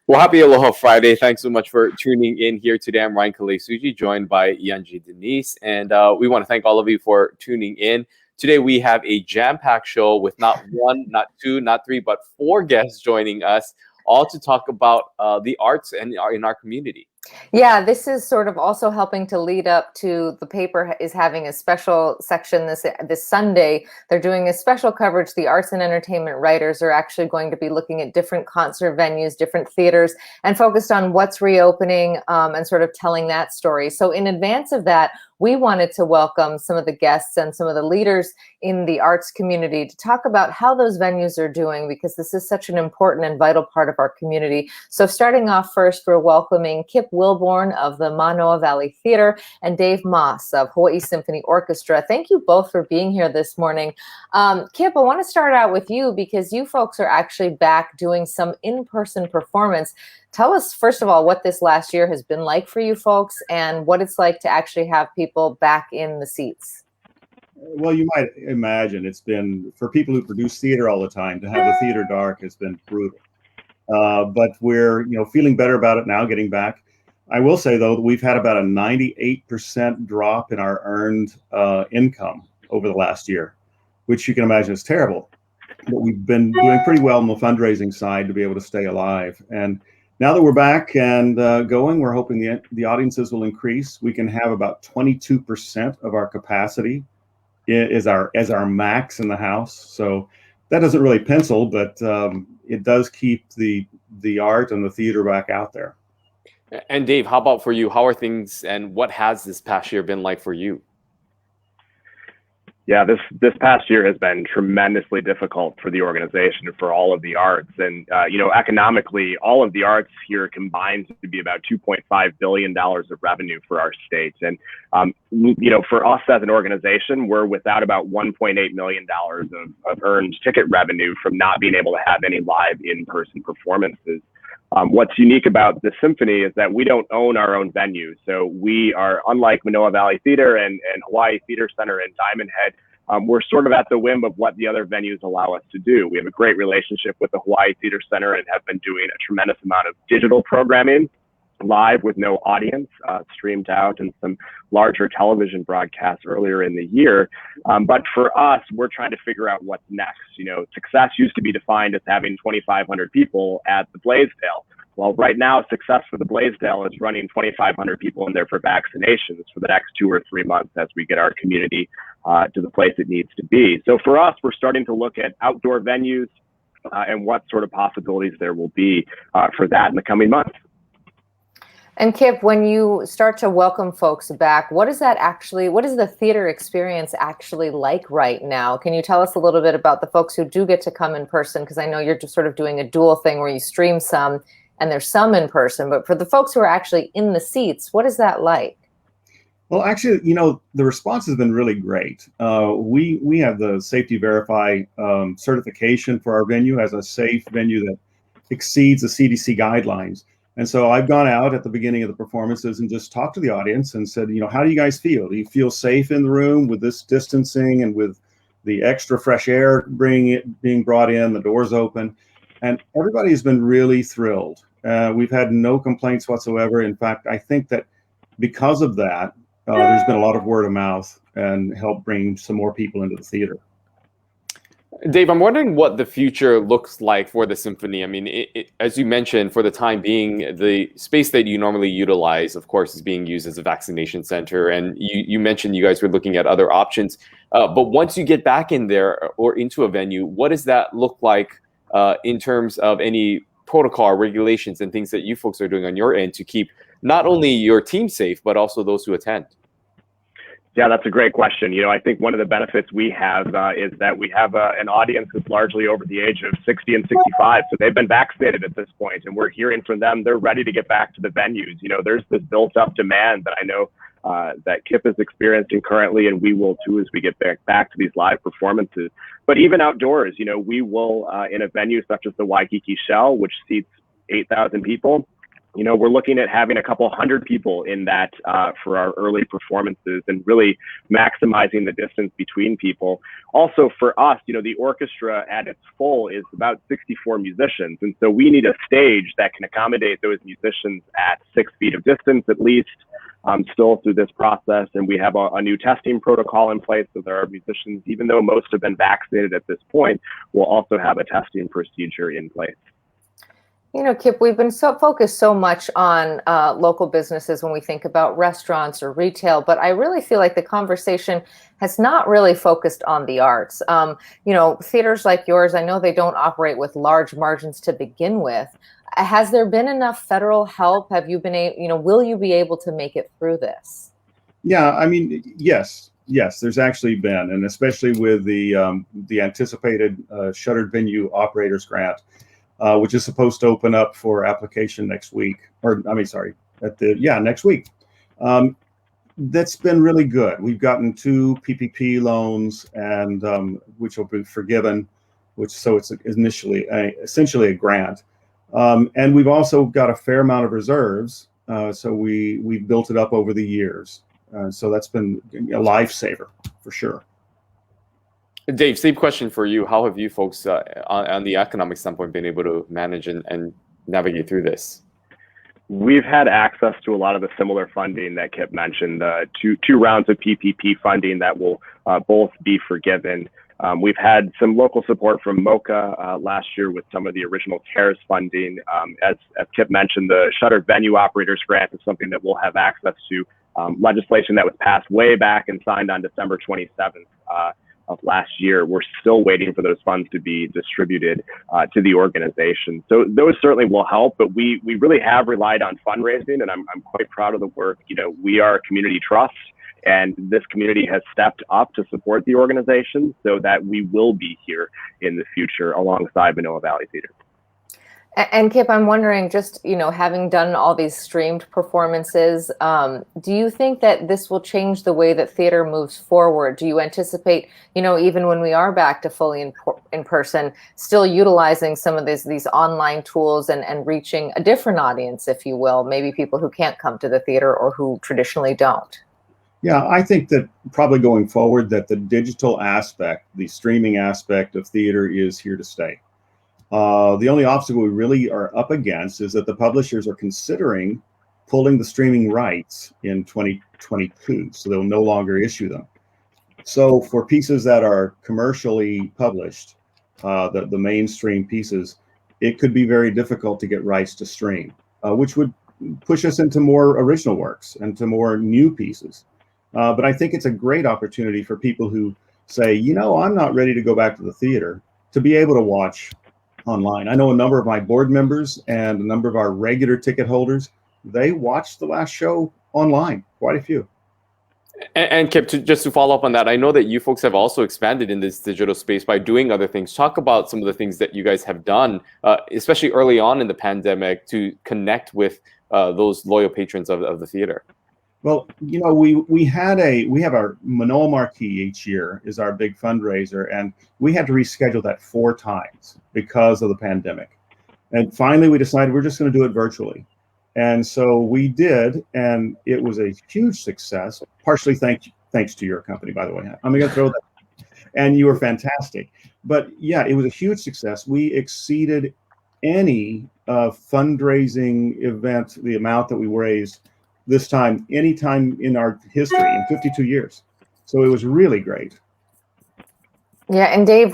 Well, happy Aloha Friday. Thanks so much for tuning in here today. I'm Ryan Kalei-Suji, joined by Yanji Denise. And we want to thank all of you for tuning in. Today, we have a jam-packed show with not one, not two, not three, but four guests joining us, all to talk about the arts and in our community. Yeah, this is sort of also helping to lead up to the paper is having a special section this Sunday. They're doing a special coverage. The arts and entertainment writers are actually going to be looking at different concert venues, different theaters, and focused on what's reopening and sort of telling that story. So in advance of that, we wanted to welcome some of the guests and some of the leaders in the arts community to talk about how those venues are doing, because this is such an important and vital part of our community. So starting off first, we're welcoming Kip Wilborn of the Manoa Valley Theater and Dave Moss of Hawaii Symphony Orchestra. Thank you both for being here this morning. Kip, I want to start out with you because you folks are actually back doing some in-person performance. Tell us, first of all, what this last year has been like for you folks and what it's like to actually have people back in the seats. Well, you might imagine it's been, for people who produce theater all the time, to have the theater dark has been brutal. But we're feeling better about it now, getting back. I will say, though, that we've had about a 98% drop in our earned income over the last year, which you can imagine is terrible. But we've been doing pretty well on the fundraising side to be able to stay alive. And now that we're back and going, we're hoping the audiences will increase. We can have about 22% of our capacity as our max in the house. So that doesn't really pencil, but it does keep the art and the theater back out there. And Dave, how about for you? How are things and what has this past year been like for you? Yeah, this past year has been tremendously difficult for the organization and for all of the arts. And, economically, all of the arts here combined to be about $2.5 billion of revenue for our state. And, for us as an organization, we're without about $1.8 million of earned ticket revenue from not being able to have any live in-person performances. What's unique about the Symphony is that we don't own our own venue. So we are, unlike Manoa Valley Theater and Hawaii Theater Center and Diamond Head, we're sort of at the whim of what the other venues allow us to do. We have a great relationship with the Hawaii Theater Center and have been doing a tremendous amount of digital programming live with no audience, streamed out, and some larger television broadcasts earlier in the year. But for us, we're trying to figure out what's next. Success used to be defined as having 2,500 people at the Blaisdell. Well, right now, success for the Blaisdell is running 2,500 people in there for vaccinations for the next 2 or 3 months as we get our community to the place it needs to be. So for us, we're starting to look at outdoor venues and what sort of possibilities there will be for that in the coming months. And Kip, when you start to welcome folks back, what is the theater experience actually like right now? Can you tell us a little bit about the folks who do get to come in person? Because I know you're just sort of doing a dual thing where you stream some and there's some in person, but for the folks who are actually in the seats, what is that like? Well, actually, the response has been really great. We have the Safety Verify certification for our venue as a safe venue that exceeds the CDC guidelines. And so I've gone out at the beginning of the performances and just talked to the audience and said, how do you guys feel? Do you feel safe in the room with this distancing and with the extra fresh air being brought in, the doors open? And everybody has been really thrilled. We've had no complaints whatsoever. In fact, I think that because of that, there's been a lot of word of mouth and help bring some more people into the theater. Dave, I'm wondering what the future looks like for the Symphony. I mean, as you mentioned, for the time being, the space that you normally utilize, of course, is being used as a vaccination center. And you mentioned you guys were looking at other options. But once you get back in there or into a venue, what does that look like in terms of any protocol or regulations and things that you folks are doing on your end to keep not only your team safe, but also those who attend? Yeah, that's a great question. I think one of the benefits we have is that we have an audience that's largely over the age of 60 and 65. So they've been vaccinated at this point, and we're hearing from them. They're ready to get back to the venues. There's this built up demand that I know that Kip is experiencing currently, and we will too as we get back to these live performances. But even outdoors, we will, in a venue such as the Waikiki Shell, which seats 8,000 people, we're looking at having a couple hundred people in that for our early performances and really maximizing the distance between people. Also for us, the orchestra at its full is about 64 musicians. And so we need a stage that can accommodate those musicians at 6 feet of distance at least, still through this process. And we have a new testing protocol in place so that our musicians, even though most have been vaccinated at this point, will also have a testing procedure in place. Kip, we've been focused so much on local businesses when we think about restaurants or retail, but I really feel like the conversation has not really focused on the arts. Theaters like yours, I know they don't operate with large margins to begin with. Has there been enough federal help? Have you been able, will you be able to make it through this? Yeah, I mean, yes, there's actually been, and especially with the anticipated shuttered venue operators grant, which is supposed to open up for application next week, next week. That's been really good. We've gotten 2 PPP loans, and which will be forgiven, so it's initially essentially a grant. And we've also got a fair amount of reserves, so we've built it up over the years. So that's been a lifesaver for sure. Dave, same question for you. How have you folks on the economic standpoint been able to manage and navigate through this? We've had access to a lot of the similar funding that Kip mentioned, two rounds of PPP funding that will both be forgiven. We've had some local support from MOCA last year with some of the original CARES funding. As Kip mentioned, the Shuttered Venue Operators Grant is something that we'll have access to. Legislation that was passed way back and signed on December 27th of last year. We're still waiting for those funds to be distributed to the organization. So those certainly will help, but we really have relied on fundraising, and I'm quite proud of the work. We are a community trust, and this community has stepped up to support the organization so that we will be here in the future alongside Manoa Valley Theater. And Kip, I'm wondering, just, having done all these streamed performances, do you think that this will change the way that theater moves forward? Do you anticipate, even when we are back to fully in person, still utilizing some of these online tools and reaching a different audience, if you will, maybe people who can't come to the theater or who traditionally don't? Yeah, I think that probably going forward that the digital aspect, the streaming aspect of theater is here to stay. The only obstacle we really are up against is that the publishers are considering pulling the streaming rights in 2022, so they'll no longer issue them. So for pieces that are commercially published, the mainstream pieces, it could be very difficult to get rights to stream, which would push us into more original works and to more new pieces. But I think it's a great opportunity for people who say, I'm not ready to go back to the theater, to be able to watch online. I know a number of my board members and a number of our regular ticket holders, they watched the last show online, quite a few. And Kip, just to follow up on that, I know that you folks have also expanded in this digital space by doing other things. Talk about some of the things that you guys have done, especially early on in the pandemic, to connect with those loyal patrons of the theater. Well, we have our Manoa Marquee each year is our big fundraiser, and we had to reschedule that 4 times because of the pandemic. And finally, we decided we're just going to do it virtually. And so we did, and it was a huge success, partially thanks to your company, by the way. I'm going to throw that. And you were fantastic. But yeah, it was a huge success. We exceeded any fundraising event, the amount that we raised this time, any time in our history, in 52 years. So it was really great. Yeah, and Dave,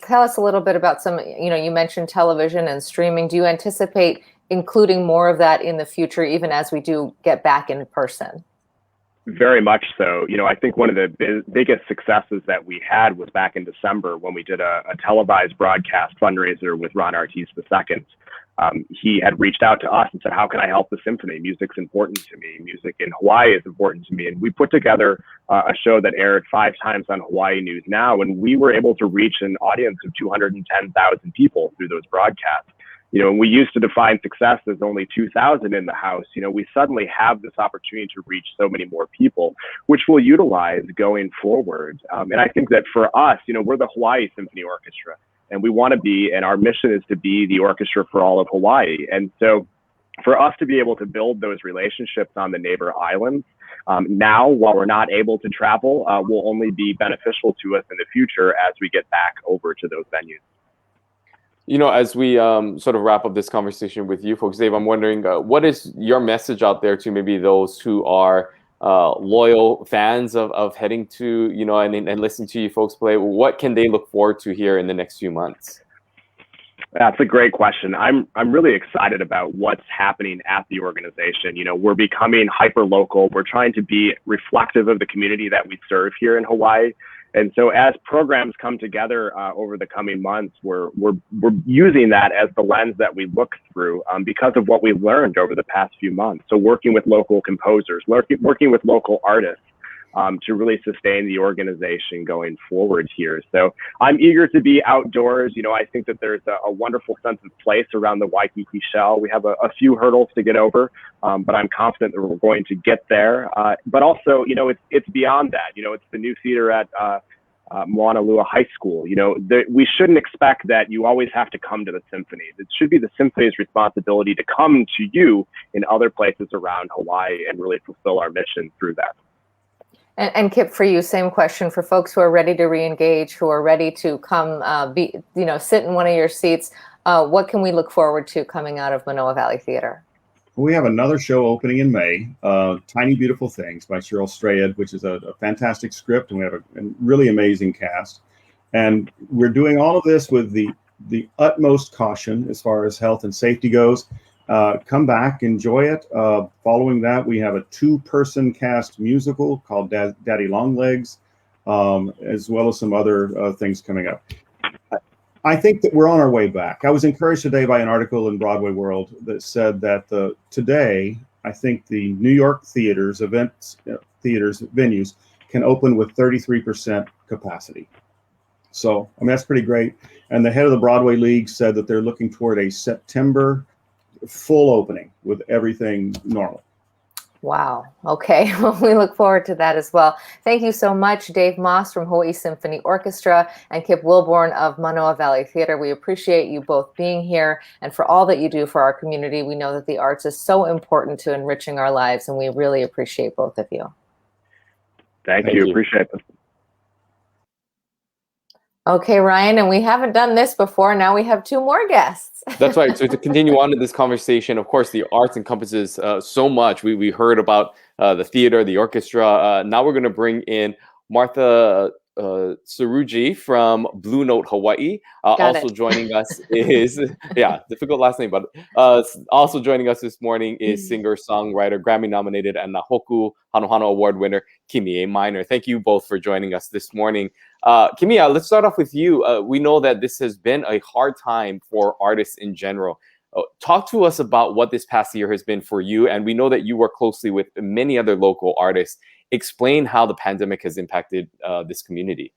tell us a little bit about some, you mentioned television and streaming. Do you anticipate including more of that in the future, even as we do get back in person? Very much so. I think one of the biggest successes that we had was back in December when we did a televised broadcast fundraiser with Ron Artis II. He had reached out to us and said, how can I help the symphony? Music's important to me. Music in Hawaii is important to me. And we put together a show that aired 5 times on Hawaii News Now, and we were able to reach an audience of 210,000 people through those broadcasts. And we used to define success as only 2,000 in the house. We suddenly have this opportunity to reach so many more people, which we'll utilize going forward. And I think that for us, we're the Hawaii Symphony Orchestra. And we want to be, and our mission is to be the orchestra for all of Hawaii. And so for us to be able to build those relationships on the neighbor islands now, while we're not able to travel, will only be beneficial to us in the future as we get back over to those venues. You know, as we sort of wrap up this conversation with you folks, Dave, I'm wondering, what is your message out there to maybe those who are loyal fans of heading to, you know, and listening to you folks play? What can they look forward to here in the next few months? That's a great question. I'm really excited about what's happening at the organization. You know, we're becoming hyper local. We're trying to be reflective of the community that we serve here in Hawaii. And so as programs come together over the coming months, we're using that as the lens that we look through because of what we've learned over the past few months. So working with local composers, working with local artists to really sustain the organization going forward here. So I'm eager to be outdoors. You know, I think that there's a wonderful sense of place around the Waikiki shell. We have a few hurdles to get over, but I'm confident that we're going to get there. But also, you know, it's beyond that. You know, it's the new theater at Moanalua High School. You know, we shouldn't expect that you always have to come to the Symphony. It should be the Symphony's responsibility to come to you in other places around Hawaii and really fulfill our mission through that. And Kip, for you, same question for folks who are ready to re-engage, who are ready to come, sit in one of your seats. What can we look forward to coming out of Manoa Valley Theater? We have another show opening in May, Tiny Beautiful Things by Cheryl Strayed, which is a fantastic script, and we have a really amazing cast. And we're doing all of this with the utmost caution as far as health and safety goes. Come back, enjoy it. Following that, we have a 2-person cast musical called Daddy Longlegs, as well as some other things coming up. I think that we're on our way back. I was encouraged today by an article in Broadway World that said that today, I think the New York theaters, venues can open with 33% capacity. So, I mean, that's pretty great. And the head of the Broadway League said that they're looking toward a September full opening with everything normal. Wow. Okay. Well, we look forward to that as well. Thank you so much, Dave Moss from Hawaii Symphony Orchestra and Kip Wilborn of Manoa Valley Theater. We appreciate you both being here and for all that you do for our community. We know that the arts is so important to enriching our lives, and we really appreciate both of you. Thank you. Appreciate it. Okay, Ryan, and we haven't done this before. Now we have 2 more guests. That's right. So to continue on in this conversation, of course, the arts encompasses so much. We heard about the theater, the orchestra. Now we're going to bring in Martha Seroogy from Blue Note Hawaii. Also joining us is, difficult last name, but also joining us this morning is singer-songwriter, Grammy-nominated, and Nahoku Hanohano Award winner, Kimié Minor. Thank you both for joining us this morning. Kimié, let's start off with you. We know that this has been a hard time for artists in general. Talk to us about what this past year has been for you, and we know that you work closely with many other local artists. Explain how the pandemic has impacted this community.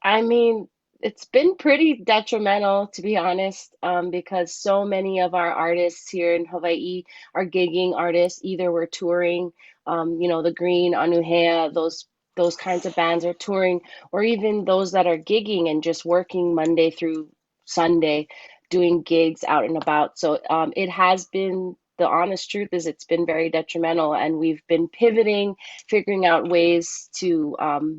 I mean, it's been pretty detrimental, to be honest, because so many of our artists here in Hawaii are gigging artists. Either we're touring, the Green, Anuhea, those kinds of bands are touring, or even those that are gigging and just working Monday through Sunday, doing gigs out and about. So it has been, the honest truth is it's been very detrimental, and we've been pivoting, figuring out ways to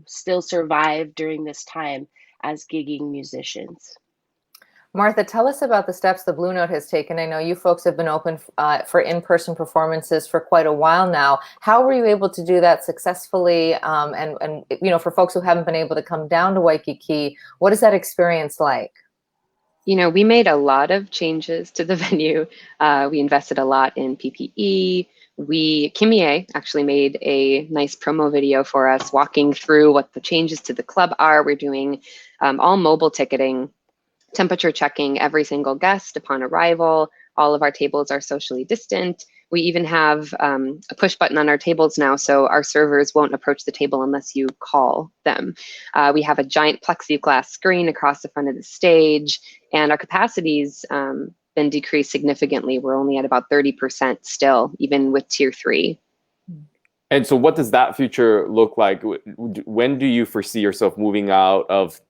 still survive during this time as gigging musicians. Martha, tell us about the steps the Blue Note has taken. I know you folks have been open for in-person performances for quite a while now. How were you able to do that successfully? And for folks who haven't been able to come down to Waikiki, what is that experience like? We made a lot of changes to the venue. We invested a lot in PPE. Kimié actually made a nice promo video for us walking through what the changes to the club are. We're doing all mobile ticketing, temperature checking every single guest upon arrival. All of our tables are socially distant. We even have a push button on our tables now, so our servers won't approach the table unless you call them. We have a giant plexiglass screen across the front of the stage, and our capacity's been decreased significantly. We're only at about 30% still, even with Tier 3. And so what does that future look like? When do you foresee yourself moving out of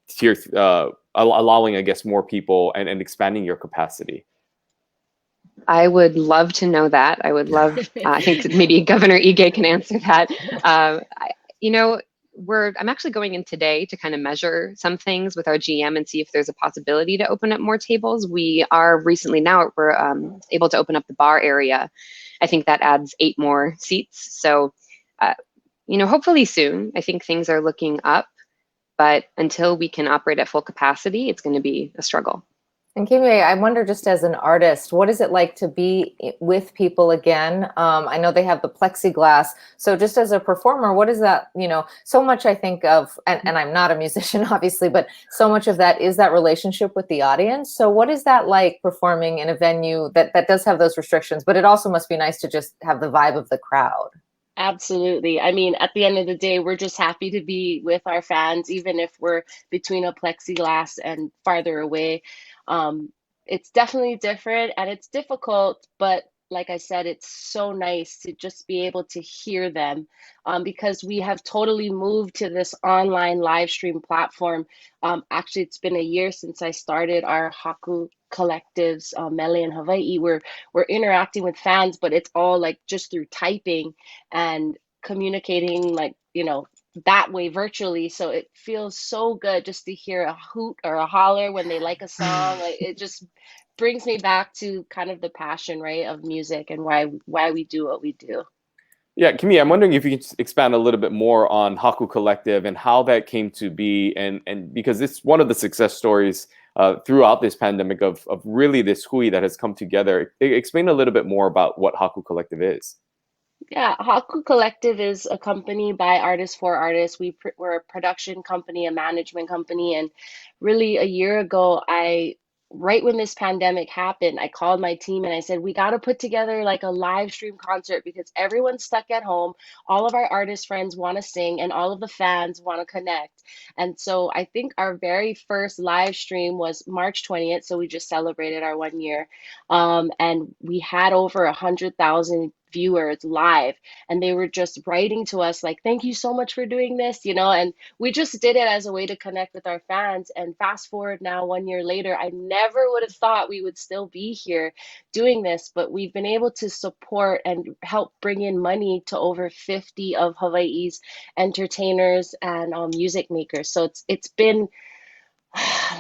allowing, I guess, more people and expanding your capacity? I would love to know that. I would love, I think that maybe Governor Ige can answer that. You know, I'm actually going in today to kind of measure some things with our GM and see if there's a possibility to open up more tables. We are recently now, we're able to open up the bar area. I think that adds 8 more seats. So, you know, hopefully soon. I think things are looking up, but until we can operate at full capacity, it's going to be a struggle. And Kimié, I wonder, just as an artist, what is it like to be with people again? I know they have the plexiglass. So just as a performer, what is that, you know, so much I think of, and I'm not a musician, obviously, but so much of that is that relationship with the audience. So what is that like performing in a venue that does have those restrictions, but it also must be nice to just have the vibe of the crowd? Absolutely. I mean, at the end of the day, we're just happy to be with our fans, even if we're between a plexiglass and farther away. Um, it's definitely different and it's difficult, but like I said, it's so nice to just be able to hear them, because we have totally moved to this online live stream platform. Actually, it's been a year since I started our Haku Collectives, Mele in Hawaii. We're interacting with fans, but it's all like just through typing and communicating, like, you know, that way virtually. So it feels so good just to hear a hoot or a holler when they like a song. Like, it just brings me back to kind of the passion, right, of music and why we do what we do. Yeah, Kimié, I'm wondering if you can expand a little bit more on Haku Collective and how that came to be, and because it's one of the success stories throughout this pandemic of really this hui that has come together. Explain a little bit more about what Haku Collective is. Yeah, Haku Collective is a company by artists for artists. We're a production company, a management company, and really a year ago, right when this pandemic happened, I called my team and I said, we got to put together like a live stream concert because everyone's stuck at home. All of our artist friends want to sing and all of the fans want to connect. And so I think our very first live stream was March 20th. So we just celebrated our 1 year. And we had over 100,000 viewers live, and they were just writing to us like, thank you so much for doing this, you know, and we just did it as a way to connect with our fans. And fast forward now 1 year later, I never would have thought we would still be here doing this, but we've been able to support and help bring in money to over 50 of Hawaii's entertainers and music makers. So it's been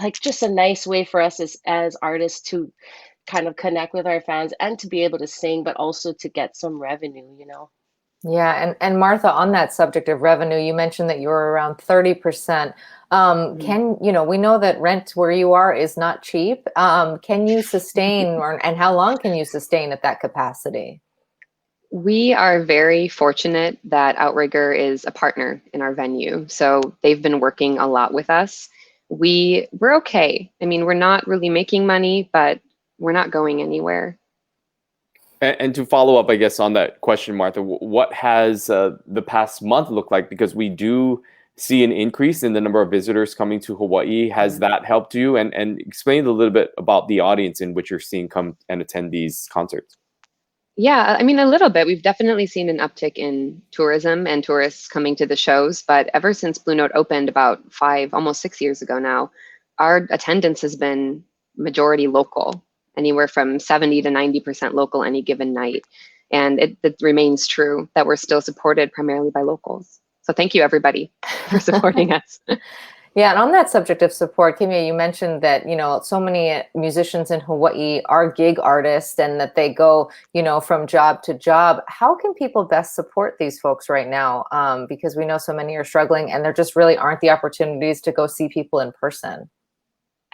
like just a nice way for us as artists to kind of connect with our fans and to be able to sing, but also to get some revenue, you know. Yeah, and Martha, on that subject of revenue, you mentioned that you're around 30%. You know, we know that rent where you are is not cheap. Can you sustain, and how long can you sustain at that capacity? We are very fortunate that Outrigger is a partner in our venue. So they've been working a lot with us. We're okay. I mean, we're not really making money, but we're not going anywhere. And to follow up, I guess, on that question, Martha, what has the past month looked like? Because we do see an increase in the number of visitors coming to Hawaii. Has that helped you? And explain a little bit about the audience in which you're seeing come and attend these concerts. Yeah, I mean, a little bit. We've definitely seen an uptick in tourism and tourists coming to the shows. But ever since Blue Note opened about 5, almost 6 years ago now, our attendance has been majority local, anywhere from 70 to 90% local any given night. And it remains true that we're still supported primarily by locals. So thank you, everybody, for supporting us. Yeah, and on that subject of support, Kimié, you mentioned that, you know, so many musicians in Hawaii are gig artists and that they go, you know, from job to job. How can people best support these folks right now? Because we know so many are struggling and there just really aren't the opportunities to go see people in person.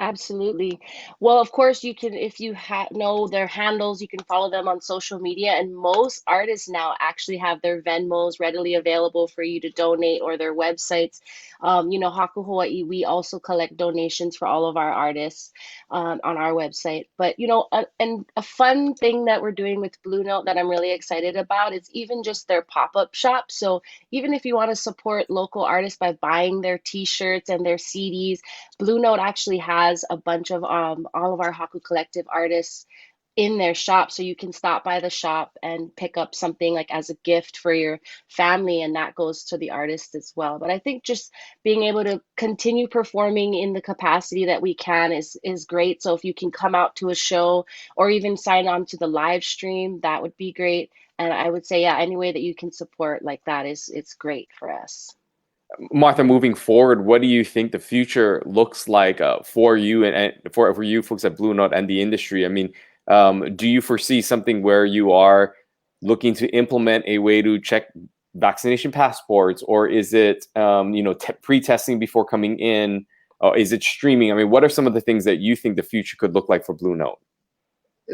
Absolutely. Well, of course, you can, if you know their handles, you can follow them on social media. And most artists now actually have their Venmos readily available for you to donate, or their websites. You know, Haku Hawaii, we also collect donations for all of our artists on our website. But, you know, and a fun thing that we're doing with Blue Note that I'm really excited about is even just their pop-up shop. So even if you want to support local artists by buying their t-shirts and their CDs, Blue Note actually has a bunch of all of our Haku Collective artists in their shop, so you can stop by the shop and pick up something like as a gift for your family, and that goes to the artist as well. But I think just being able to continue performing in the capacity that we can is great. So if you can come out to a show or even sign on to the live stream, that would be great. And I would say, yeah, any way that you can support like that is it's great for us. Martha, moving forward, what do you think the future looks like for you and for you folks at Blue Note and the industry? I mean, do you foresee something where you are looking to implement a way to check vaccination passports, or is it pre-testing before coming in? Is it streaming? I mean, what are some of the things that you think the future could look like for Blue Note?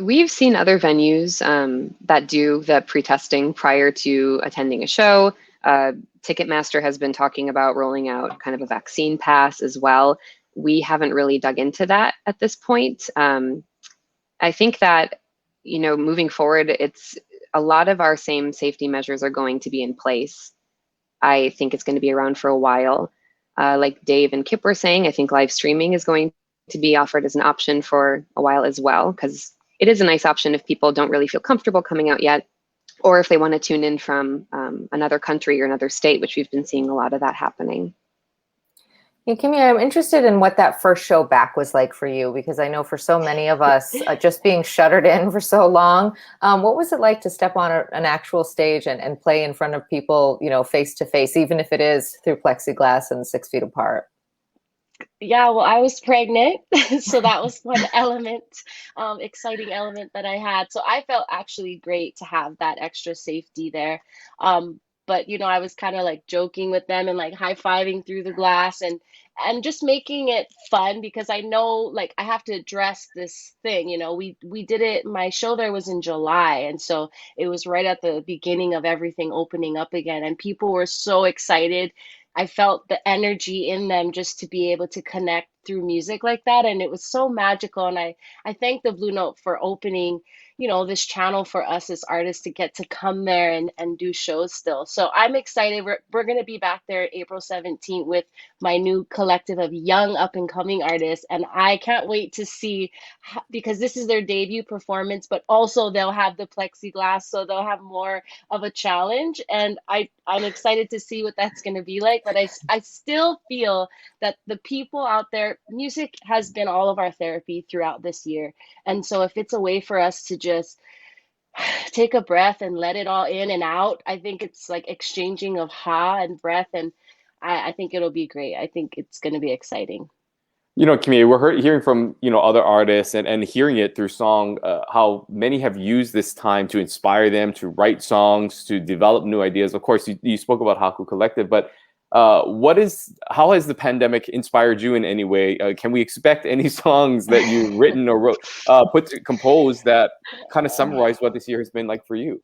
We've seen other venues that do the pre-testing prior to attending a show. Ticketmaster has been talking about rolling out kind of a vaccine pass as well. We haven't really dug into that at this point. I think that, moving forward, it's a lot of our same safety measures are going to be in place. I think it's going to be around for a while. Like Dave and Kip were saying, I think live streaming is going to be offered as an option for a while as well, because it is a nice option if people don't really feel comfortable coming out yet, or if they want to tune in from another country or another state, which we've been seeing a lot of that happening. Yeah, Kimié, I'm interested in what that first show back was like for you, because I know for so many of us, just being shuttered in for so long, what was it like to step on an actual stage and play in front of people, face to face, even if it is through plexiglass and 6 feet apart? Yeah, well, I was pregnant, so that was one element, exciting element that I had. So I felt actually great to have that extra safety there. But I was kind of like joking with them and like high-fiving through the glass and just making it fun, because I know like I have to address this thing. We did it. My show there was in July, and so it was right at the beginning of everything opening up again, and people were so excited. I felt the energy in them just to be able to connect through music like that. And it was so magical. And I thank the Blue Note for opening, this channel for us as artists to get to come there and do shows still. So I'm excited. We're going to be back there April 17th with my new collective of young up and coming artists. And I can't wait to see, because this is their debut performance, but also they'll have the plexiglass. So they'll have more of a challenge, and I'm excited to see what that's going to be like. But I still feel that the people out there, music has been all of our therapy throughout this year, and so if it's a way for us to just take a breath and let it all in and out, I think it's like exchanging of ha and breath, and I think it'll be great. I think it's going to be exciting. Kimié, we're hearing from, other artists and hearing it through song, how many have used this time to inspire them to write songs, to develop new ideas. Of course, you spoke about Haku Collective, but how has the pandemic inspired you in any way? Can we expect any songs that you've written or wrote, composed that kind of summarize what this year has been like for you?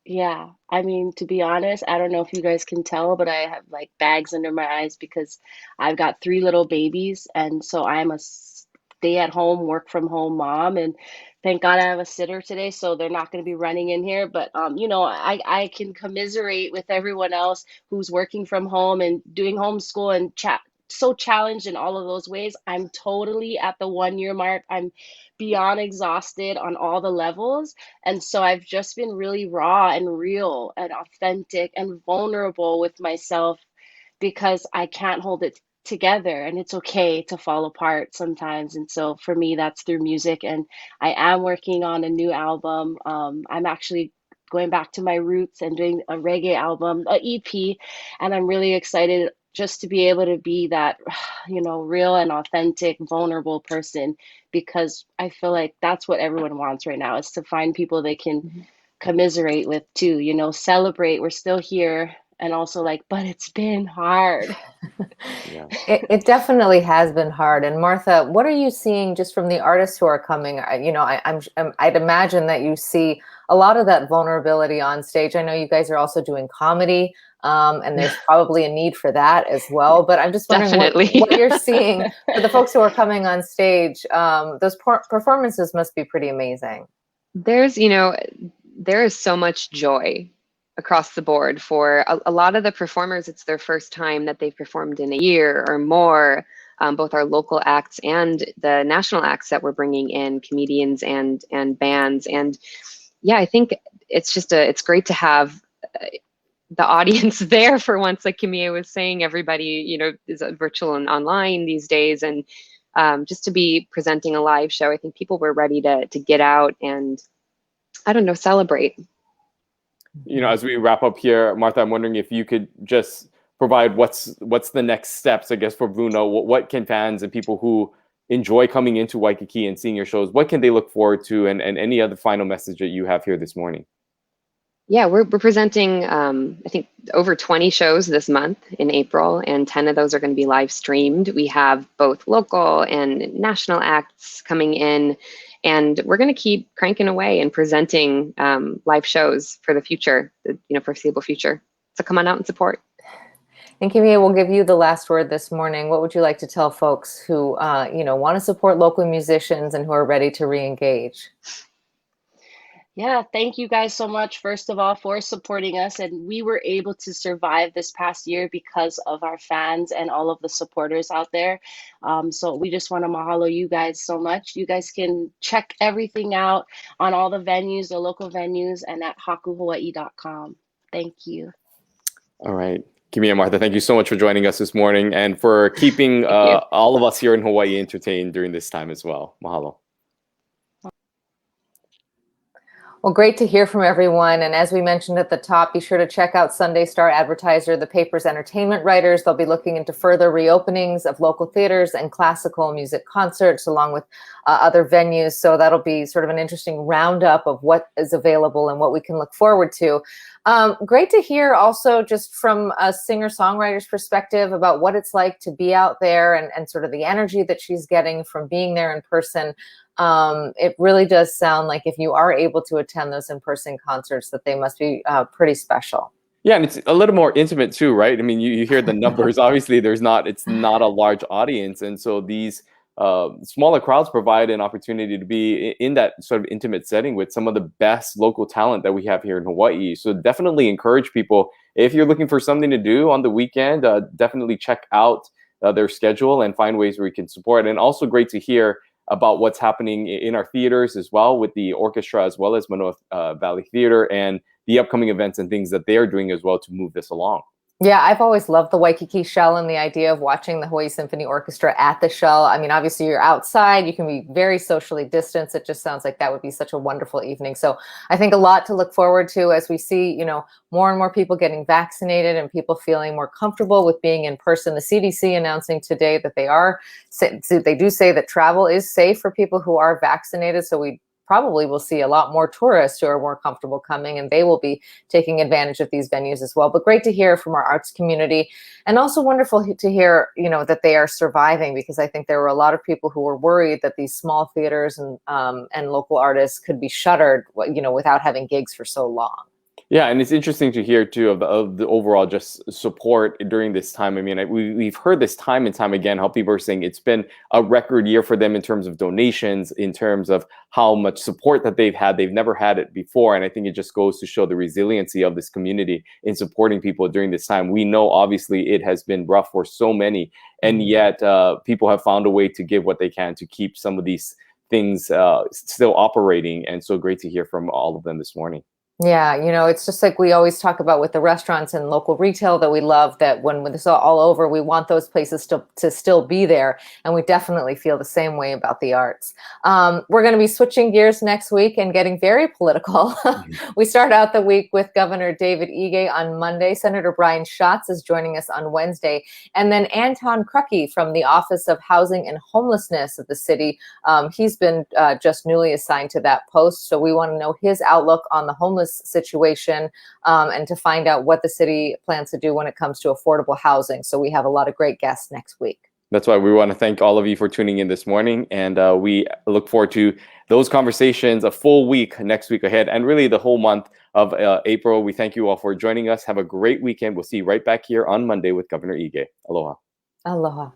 Yeah, I mean, to be honest, I don't know if you guys can tell, but I have like bags under my eyes because I've got 3 little babies, and so I'm a stay at home, work from home mom, and thank God I have a sitter today, so they're not going to be running in here. But I can commiserate with everyone else who's working from home and doing homeschool and so challenged in all of those ways. I'm totally at the 1 year mark. I'm beyond exhausted on all the levels. And so I've just been really raw and real and authentic and vulnerable with myself, because I can't hold it together, and it's okay to fall apart sometimes. And so for me, that's through music. And I am working on a new album. I'm actually going back to my roots and doing a reggae album, a EP, and I'm really excited just to be able to be that, real and authentic, vulnerable person, because I feel like that's what everyone wants right now, is to find people they can commiserate with too, celebrate, we're still here, and also like, but it's been hard. Yeah. It definitely has been hard. And Martha, what are you seeing just from the artists who are coming? I'd imagine that you see a lot of that vulnerability on stage. I know you guys are also doing comedy, and there's probably a need for that as well. But I'm just wondering what you're seeing for the folks who are coming on stage. Those performances must be pretty amazing. There is so much joy across the board for a lot of the performers. It's their first time that they've performed in a year or more. both our local acts and the national acts that we're bringing in, comedians and bands. And yeah, I think it's great to have the audience there for once. Like Kimié was saying, everybody, is virtual and online these days. And just to be presenting a live show, I think people were ready to get out and, I don't know, celebrate. As we wrap up here, Martha, I'm wondering if you could just provide what's the next steps, I guess, for Bruno. What can fans and people who enjoy coming into Waikiki and seeing your shows, what can they look forward to, and any other final message that you have here this morning? Yeah, we're presenting, I think, over 20 shows this month in April, and 10 of those are going to be live streamed. We have both local and national acts coming in, and we're going to keep cranking away and presenting live shows for the future, foreseeable future. So come on out and support. And Kimié, we'll give you the last word this morning. What would you like to tell folks who, want to support local musicians and who are ready to re-engage? Yeah, thank you guys so much, first of all, for supporting us. And we were able to survive this past year because of our fans and all of the supporters out there. So we just want to mahalo you guys so much. You guys can check everything out on all the venues, the local venues, and at hakuhawaii.com. Thank you. All right. Kimié and Martha, thank you so much for joining us this morning and for keeping all of us here in Hawaii entertained during this time as well. Mahalo. Well, great to hear from everyone. And as we mentioned at the top, be sure to check out Sunday Star-Advertiser, the paper's entertainment writers. They'll be looking into further reopenings of local theaters and classical music concerts, along with other venues. So that'll be sort of an interesting roundup of what is available and what we can look forward to. Great to hear also just from a singer-songwriter's perspective about what it's like to be out there and sort of the energy that she's getting from being there in person. It really does sound like if you are able to attend those in-person concerts, that they must be pretty special. Yeah, and it's a little more intimate too, right? I mean, you hear the numbers. Obviously, it's not a large audience, and so these smaller crowds provide an opportunity to be in that sort of intimate setting with some of the best local talent that we have here in Hawaii. So definitely encourage people, if you're looking for something to do on the weekend, definitely check out their schedule and find ways where you can support. And also great to hear about what's happening in our theaters as well, with the orchestra as well as Manoa Valley Theater, and the upcoming events and things that they're doing as well to move this along. Yeah, I've always loved the Waikiki Shell and the idea of watching the Hawaii Symphony Orchestra at the Shell. I mean, obviously you're outside, you can be very socially distanced. It just sounds like that would be such a wonderful evening. So I think a lot to look forward to as we see, more and more people getting vaccinated and people feeling more comfortable with being in person. The CDC announcing today that they do say that travel is safe for people who are vaccinated. So we probably will see a lot more tourists who are more comfortable coming, and they will be taking advantage of these venues as well. But great to hear from our arts community, and also wonderful to hear, that they are surviving, because I think there were a lot of people who were worried that these small theaters and local artists could be shuttered, without having gigs for so long. Yeah, and it's interesting to hear too of the overall just support during this time. I mean, we've heard this time and time again how people are saying it's been a record year for them in terms of donations, in terms of how much support that they've had. They've never had it before, and I think it just goes to show the resiliency of this community in supporting people during this time. We know obviously it has been rough for so many, and yet people have found a way to give what they can to keep some of these things still operating, and so great to hear from all of them this morning. Yeah, it's just like we always talk about with the restaurants and local retail that we love, that when this is all over, we want those places to still be there. And we definitely feel the same way about the arts. We're going to be switching gears next week and getting very political. We start out the week with Governor David Ige on Monday. Senator Brian Schatz is joining us on Wednesday. And then Anton Krucky from the Office of Housing and Homelessness of the city. He's been just newly assigned to that post. So we want to know his outlook on the homeless situation and to find out what the city plans to do when it comes to affordable housing. So we have a lot of great guests next week. That's why we want to thank all of you for tuning in this morning. And we look forward to those conversations a full week next week ahead, and really the whole month of April. We thank you all for joining us. Have a great weekend. We'll see you right back here on Monday with Governor Ige. Aloha. Aloha.